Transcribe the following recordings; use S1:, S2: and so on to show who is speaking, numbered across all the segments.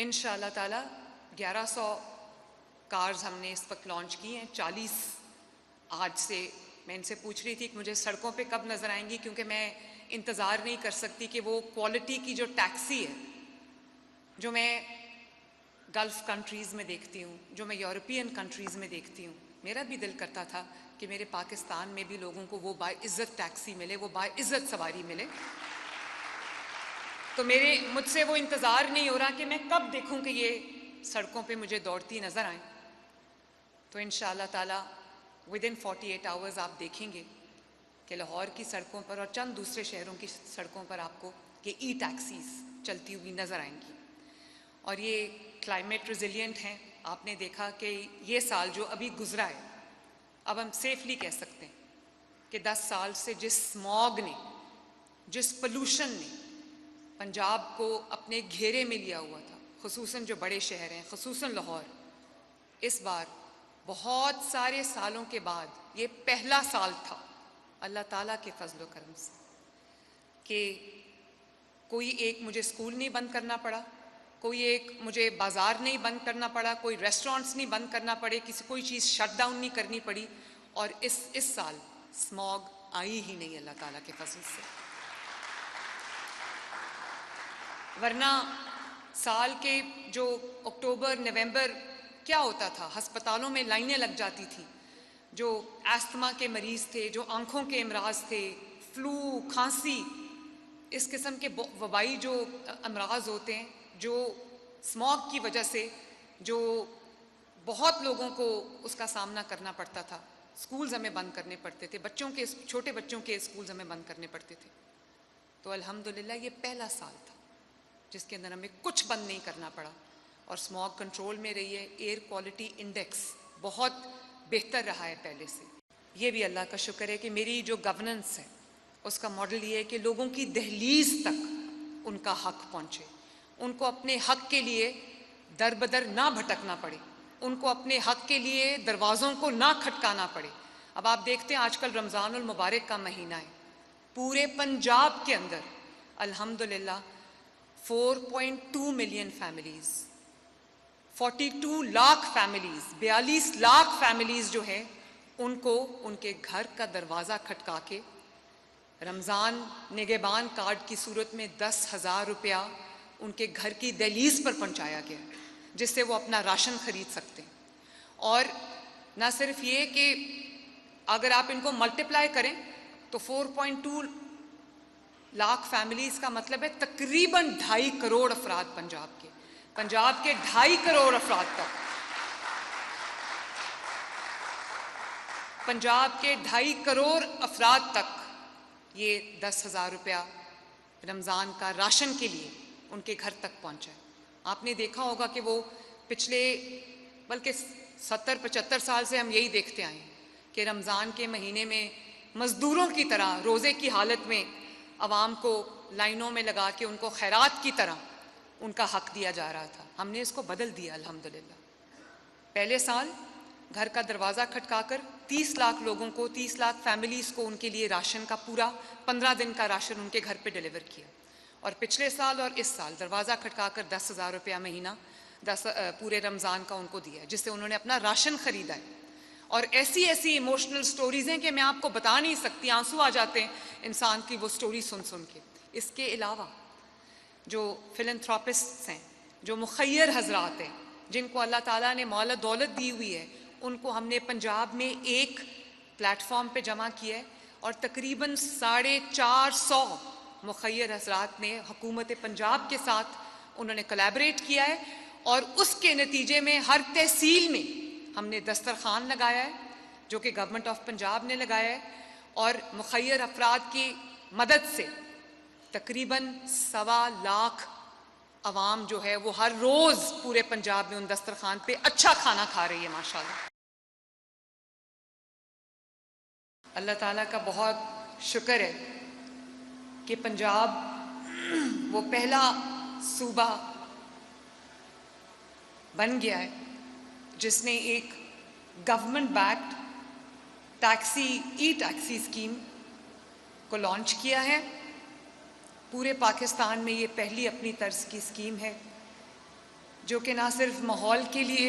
S1: इंशाअल्लाह ताला 1100 कार्स हमने इस वक्त लॉन्च की हैं। 40 आज से मैं इनसे पूछ रही थी कि मुझे सड़कों पे कब नज़र आएंगी, क्योंकि मैं इंतज़ार नहीं कर सकती कि वो क्वालिटी की जो टैक्सी है जो मैं गल्फ़ कंट्रीज़ में देखती हूँ, जो मैं यूरोपियन कंट्रीज़ में देखती हूँ। मेरा भी दिल करता था कि मेरे पाकिस्तान में भी लोगों को वो बाइज़्ज़त टैक्सी मिले, वो बाइज़्ज़त सवारी मिले। तो मुझसे वो इंतज़ार नहीं हो रहा कि मैं कब देखूं कि ये सड़कों पे मुझे दौड़ती नज़र आए। तो इंशाअल्लाह ताला विदिन 48 आवर्स आप देखेंगे कि लाहौर की सड़कों पर और चंद दूसरे शहरों की सड़कों पर आपको ये ई टैक्सीज़ चलती हुई नज़र आएंगी। और ये क्लाइमेट रेजिलिएंट हैं। आपने देखा कि ये साल जो अभी गुजरा है, अब हम सेफली कह सकते हैं कि 10 साल से जिस स्मॉग ने, जिस पोल्यूशन ने पंजाब को अपने घेरे में लिया हुआ था, खुसूसन जो बड़े शहर हैं, खुसूसन लाहौर, इस बार बहुत सारे सालों के बाद ये पहला साल था अल्लाह ताला के फजल करम से कि कोई एक मुझे स्कूल नहीं बंद करना पड़ा, कोई एक मुझे बाज़ार नहीं बंद करना पड़ा, कोई रेस्टोरेंट्स नहीं बंद करना पड़े, कोई चीज़ शट डाउन नहीं करनी पड़ी। और इस साल स्मॉग आई ही नहीं अल्लाह ताला के फजल से। वरना साल के जो अक्टूबर नवंबर क्या होता था, अस्पतालों में लाइनें लग जाती थी। जो एस्थमा के मरीज़ थे, जो आँखों के अमराज थे, फ्लू, खांसी, इस किस्म के वबाई जो अमराज होते हैं, जो स्मॉग की वजह से जो बहुत लोगों को उसका सामना करना पड़ता था। स्कूल्स हमें बंद करने पड़ते थे, छोटे बच्चों के स्कूल्स हमें बंद करने पड़ते थे। तो अल्हम्दुलिल्लाह ये पहला साल था जिसके अंदर हमें कुछ बंद नहीं करना पड़ा और स्मॉग कंट्रोल में रही है। एयर क्वालिटी इंडेक्स बहुत बेहतर रहा है पहले से। ये भी अल्लाह का शुक्र है कि मेरी जो गवर्नेंस है उसका मॉडल ये है कि लोगों की दहलीज तक उनका हक पहुँचे, उनको अपने हक के लिए दर बदर ना भटकना पड़े, उनको अपने हक के लिए दरवाज़ों को ना खटकाना पड़े। अब आप देखते हैं आजकल रमज़ानुल मुबारक का महीना है, पूरे पंजाब के अंदर अल्हम्दुलिल्लाह 4.2 million families, 42 lakh families, 42 lakh families जो है उनको उनके घर का दरवाज़ा खटका के रमज़ान निगहबान कार्ड की सूरत में 10,000 रुपया उनके घर की दहलीज पर पहुंचाया गया, जिससे वो अपना राशन खरीद सकते हैं। और ना सिर्फ ये कि अगर आप इनको मल्टीप्लाई करें तो 4.2 लाख फैमिलीज़ का मतलब है तकरीबन 2.5 करोड़ अफराद पंजाब के 2.5 करोड़ अफराद तक, पंजाब के 2.5 करोड़ अफराद तक ये 10,000 रुपया रमज़ान का राशन के लिए उनके घर तक पहुंचा है। आपने देखा होगा कि वो पिछले बल्कि 70-75 साल से हम यही देखते आए हैं कि रमज़ान के महीने में मज़दूरों की तरह रोज़े की हालत में आवाम को लाइनों में लगा के उनको खैरात की तरह उनका हक दिया जा रहा था। हमने इसको बदल दिया अल्हम्दुलिल्लाह। पहले साल घर का दरवाज़ा खटकाकर 30 लाख लोगों को, 30 लाख फैमिलीज़ को उनके लिए राशन का पूरा 15 दिन का राशन उनके घर पे डिलीवर किया। और पिछले साल और इस साल दरवाज़ा खटकाकर 10,000 रुपया महीना पूरे रमज़ान का उनको दिया, जिससे उन्होंने अपना राशन ख़रीदा है। और ऐसी ऐसी इमोशनल स्टोरीज़ हैं कि मैं आपको बता नहीं सकती, आंसू आ जाते हैं इंसान की वो स्टोरी सुन सुन के। इसके अलावा जो फिलैंथ्रोपिस्ट्स हैं, जो मुखय्यर हजरात हैं, जिनको अल्लाह ताला ने मौला दौलत दी हुई है, उनको हमने पंजाब में एक प्लेटफॉर्म पे जमा किया है और तकरीबन 450 मुखय्यर हजरात ने हुकूमत पंजाब के साथ उन्होंने कोलैबोरेट किया है और उसके नतीजे में हर तहसील में हमने दस्तरखान लगाया है, जो कि गवर्नमेंट ऑफ पंजाब ने लगाया है। और मुखय्यर अफराद की मदद से तकरीबन 1.25 लाख अवाम जो है वो हर रोज़ पूरे पंजाब में उन दस्तरखान पे अच्छा खाना खा रही है माशाल्लाह। अल्लाह ताला का बहुत शुक्र है कि पंजाब वो पहला सूबा बन गया है जिसने एक गवर्नमेंट बैक्ड ई टैक्सी स्कीम को लॉन्च किया है। पूरे पाकिस्तान में ये पहली अपनी तर्ज की स्कीम है जो कि ना सिर्फ माहौल के लिए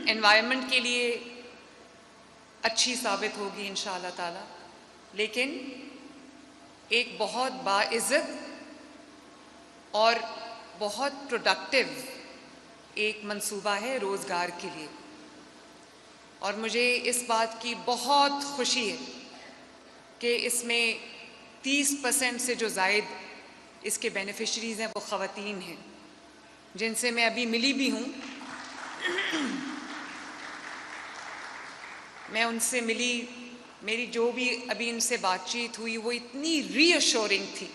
S1: एनवायरनमेंट के लिए अच्छी साबित होगी इंशाअल्लाह ताला, लेकिन एक बहुत बाइज़्ज़त और बहुत प्रोडक्टिव एक मंसूबा है रोज़गार के लिए। और मुझे इस बात की बहुत खुशी है कि इसमें 30% से जो ज़ायद इसके बेनिफिशरीज़ हैं वो ख़वातीन हैं, जिनसे मैं अभी मिली भी हूँ। मैं उनसे मिली, मेरी जो भी अभी इनसे बातचीत हुई वो इतनी रीअश्योरिंग थी,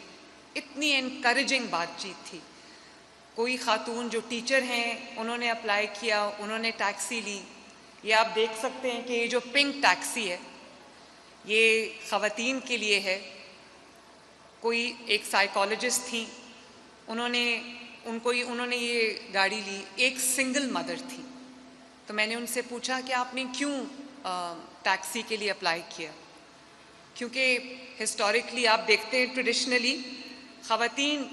S1: इतनी एनकरेजिंग बातचीत थी। कोई ख़ातून जो टीचर हैं उन्होंने अप्लाई किया, उन्होंने टैक्सी ली। ये आप देख सकते हैं कि ये जो पिंक टैक्सी है ये ख़वातीन के लिए है। कोई एक साइकोलॉजिस्ट थी, उन्होंने ये गाड़ी ली। एक सिंगल मदर थी, तो मैंने उनसे पूछा कि आपने क्यों टैक्सी के लिए अप्लाई किया, क्योंकि हिस्टोरिकली आप देखते हैं ट्रेडिशनली ख़वातीन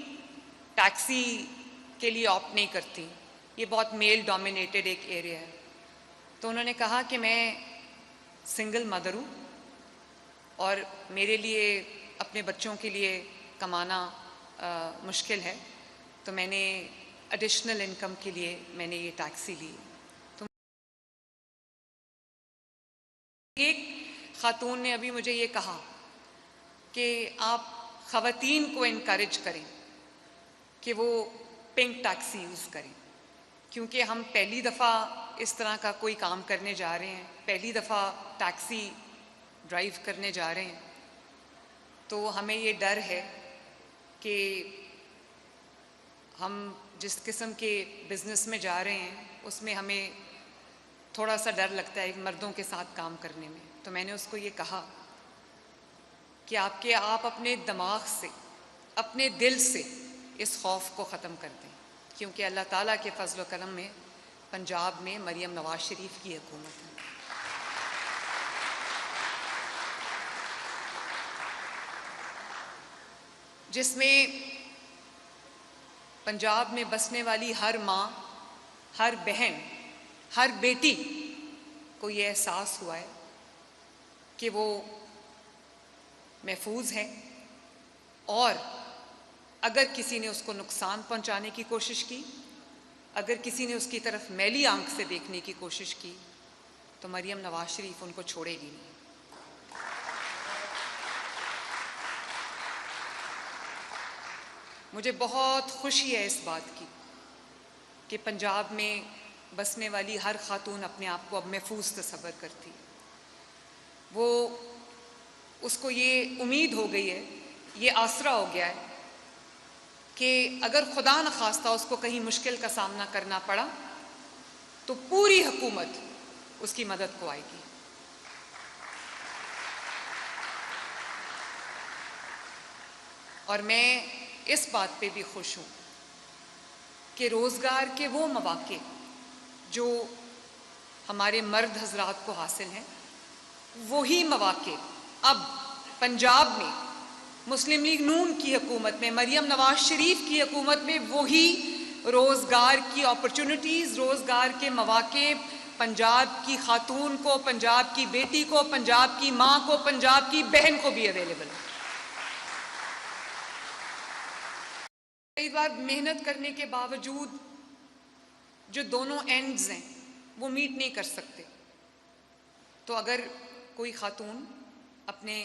S1: टैक्सी के लिए ऑप्ट नहीं करती, ये बहुत मेल डोमिनेटेड एक एरिया है। तो उन्होंने कहा कि मैं सिंगल मदर हूँ और मेरे लिए अपने बच्चों के लिए कमाना मुश्किल है, तो मैंने एडिशनल इनकम के लिए मैंने ये टैक्सी ली। तो एक ख़ातून ने अभी मुझे ये कहा कि आप ख़वातीन को इनकरेज करें कि वो पिंक टैक्सी यूज़ करें, क्योंकि हम पहली दफ़ा इस तरह का कोई काम करने जा रहे हैं, पहली दफ़ा टैक्सी ड्राइव करने जा रहे हैं। तो हमें ये डर है कि हम जिस किस्म के बिज़नेस में जा रहे हैं उसमें हमें थोड़ा सा डर लगता है मर्दों के साथ काम करने में। तो मैंने उसको ये कहा कि आप अपने दिमाग से, अपने दिल से इस खौफ को ख़त्म कर दें, क्योंकि अल्लाह ताला के फ़ज़ल व करम में पंजाब में मरियम नवाज़ शरीफ की हुकूमत है। जिसमें पंजाब में बसने वाली हर माँ, हर बहन, हर बेटी को ये एहसास हुआ है कि वो महफूज है, और अगर किसी ने उसको नुकसान पहुंचाने की कोशिश की, अगर किसी ने उसकी तरफ मैली आंख से देखने की कोशिश की, तो मरियम नवाज शरीफ उनको छोड़ेगी नहीं। मुझे बहुत खुशी है इस बात की कि पंजाब में बसने वाली हर खातून अपने आप को अब महफूज तस्वर करती है। वो उसको ये उम्मीद हो गई है, ये आसरा हो गया है कि अगर खुदा न खास्ता उसको कहीं मुश्किल का सामना करना पड़ा तो पूरी हुकूमत उसकी मदद को आएगी। और मैं इस बात पे भी खुश हूँ कि रोज़गार के वो मौके जो हमारे मर्द हजरात को हासिल हैं, वही मौके अब पंजाब में मुस्लिम लीग नून की हुकूमत में, मरियम नवाज शरीफ की हुकूमत में, वही रोज़गार की अपॉर्चुनिटीज़, रोज़गार के मौके पंजाब की खातून को, पंजाब की बेटी को, पंजाब की माँ को, पंजाब की बहन को भी अवेलेबल है। कई बार मेहनत करने के बावजूद जो दोनों एंड्स हैं वो मीट नहीं कर सकते, तो अगर कोई खातून अपने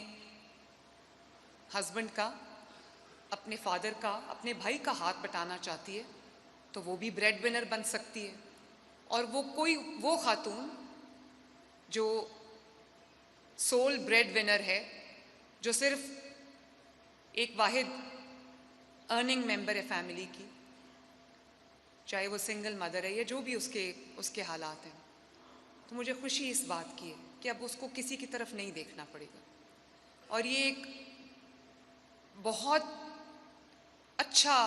S1: हस्बैंड का, अपने फादर का, अपने भाई का हाथ बटाना चाहती है तो वो भी ब्रेड विनर बन सकती है। और वो खातून जो सोल ब्रेड विनर है, जो सिर्फ एक वाहिद अर्निंग मेंबर है फैमिली की, चाहे वो सिंगल मदर है या जो भी उसके हालात हैं, तो मुझे खुशी इस बात की है कि अब उसको किसी की तरफ नहीं देखना पड़ेगा। और ये एक बहुत अच्छा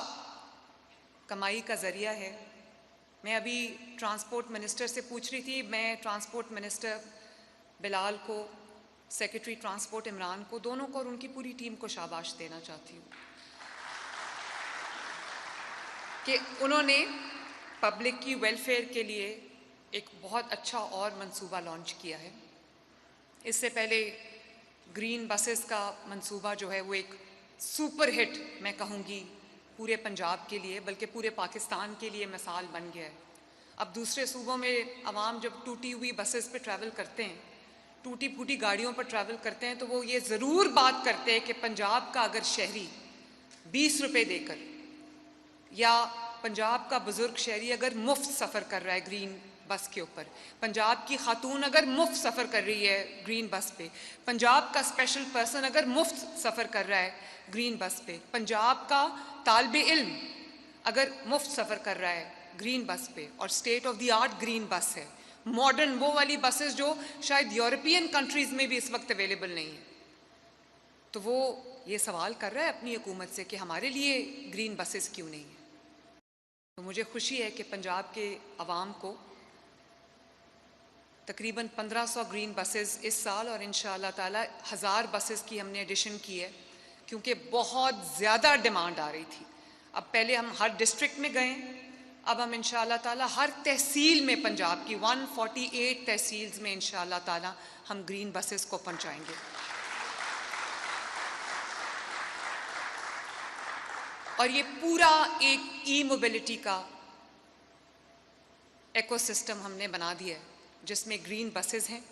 S1: कमाई का ज़रिया है। मैं अभी ट्रांसपोर्ट मिनिस्टर से पूछ रही थी, मैं ट्रांसपोर्ट मिनिस्टर बिलाल को, सेक्रेटरी ट्रांसपोर्ट इमरान को, दोनों को और उनकी पूरी टीम को शाबाश देना चाहती हूँ कि उन्होंने पब्लिक की वेलफेयर के लिए एक बहुत अच्छा और मंसूबा लॉन्च किया है। इससे पहले ग्रीन बसेस का मंसूबा जो है वो एक सुपर हिट मैं कहूँगी पूरे पंजाब के लिए, बल्कि पूरे पाकिस्तान के लिए मिसाल बन गया है। अब दूसरे सूबों में आवाम जब टूटी हुई बसेस पे ट्रैवल करते हैं, टूटी फूटी गाड़ियों पर ट्रैवल करते हैं, तो वो ये ज़रूर बात करते हैं कि पंजाब का अगर शहरी 20 रुपये देकर, या पंजाब का बुज़ुर्ग शहरी अगर मुफ्त सफ़र कर रहा है ग्रीन बस के ऊपर, पंजाब की खातून अगर मुफ्त सफ़र कर रही है ग्रीन बस पे, पंजाब का स्पेशल पर्सन अगर मुफ्त सफ़र कर रहा है ग्रीन बस पे, पंजाब का तालिबे इल्म अगर मुफ्त सफ़र कर रहा है ग्रीन बस पे, और state of the art green बस है, मॉडर्न, वो वाली बसेस जो शायद यूरोपियन कंट्रीज़ में भी इस वक्त अवेलेबल नहीं है, तो वो ये सवाल कर रहा है अपनी हुकूमत से कि हमारे लिए ग्रीन बसेस क्यों नहीं है। तो मुझे खुशी है कि पंजाब के अवाम को तकरीबन 1500 ग्रीन बसेस इस साल और इंशाअल्लाह ताला 1000 बसेस की हमने एडिशन की है, क्योंकि बहुत ज़्यादा डिमांड आ रही थी। अब पहले हम हर डिस्ट्रिक्ट में गए, अब हम इंशाअल्लाह ताला हर तहसील में, पंजाब की 148 तहसील्स में इंशाअल्लाह ताला हम ग्रीन बसेस को पहुंचाएंगे। और ये पूरा एक ई मोबिलिटी का इकोसिस्टम हमने बना दिया है, जिसमें ग्रीन बसेस हैं,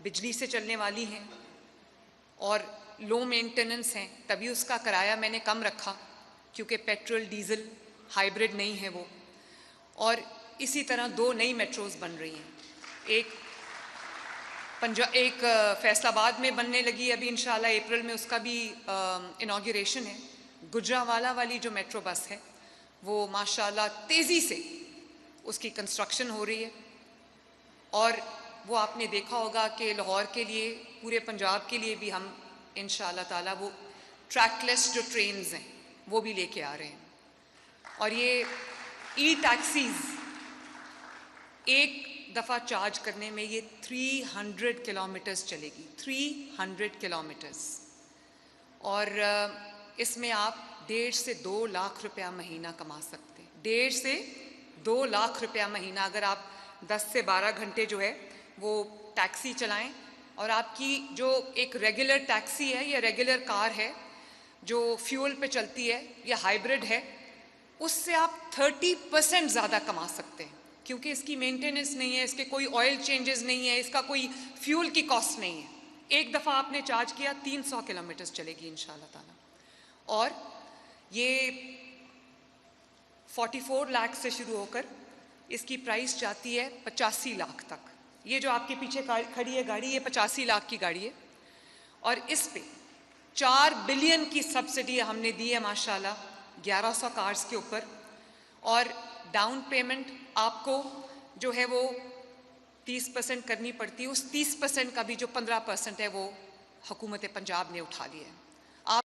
S1: बिजली से चलने वाली हैं और लो मेंटेनेंस हैं, तभी उसका किराया मैंने कम रखा, क्योंकि पेट्रोल डीजल हाइब्रिड नहीं है वो। और इसी तरह 2 नई मेट्रोज़ बन रही हैं, एक फैसलाबाद में बनने लगी अभी इंशाल्लाह अप्रैल में, उसका भी इनॉग्रेशन है। गुजरावाला वाली जो मेट्रो बस है वो माशाल्लाह तेज़ी से उसकी कंस्ट्रक्शन हो रही है, और वो आपने देखा होगा कि लाहौर के लिए, पूरे पंजाब के लिए भी हम इंशाअल्लाह ताला वो ट्रैकलेस जो ट्रेन्स हैं वो भी लेके आ रहे हैं। और ये ई टैक्सीज एक दफ़ा चार्ज करने में ये 300 किलोमीटर्स चलेगी, 300 किलोमीटर्स, और इसमें आप 1.5 से 2 लाख रुपया महीना कमा सकते हैं। 1.5 से 2 लाख रुपया महीना, अगर आप 10 से 12 घंटे जो है वो टैक्सी चलाएं, और आपकी जो एक रेगुलर टैक्सी है या रेगुलर कार है जो फ्यूल पे चलती है या हाइब्रिड है, उससे आप 30% ज़्यादा कमा सकते हैं, क्योंकि इसकी मेंटेनेंस नहीं है, इसके कोई ऑयल चेंजेस नहीं है, इसका कोई फ्यूल की कॉस्ट नहीं है। एक दफ़ा आपने चार्ज किया 300 किलोमीटर्स चलेगी इंशाअल्लाह ताला। और ये 44 लाख से शुरू होकर इसकी प्राइस जाती है 85 लाख तक। ये जो आपके पीछे खड़ी है गाड़ी, ये 85 लाख की गाड़ी है, और इस पे 4 बिलियन की सब्सिडी हमने दी है माशाल्लाह 1100 कार्स के ऊपर, और डाउन पेमेंट आपको जो है वो 30% करनी पड़ती है। उस 30% का भी जो 15% है वो हुकूमत पंजाब ने उठा लिया है।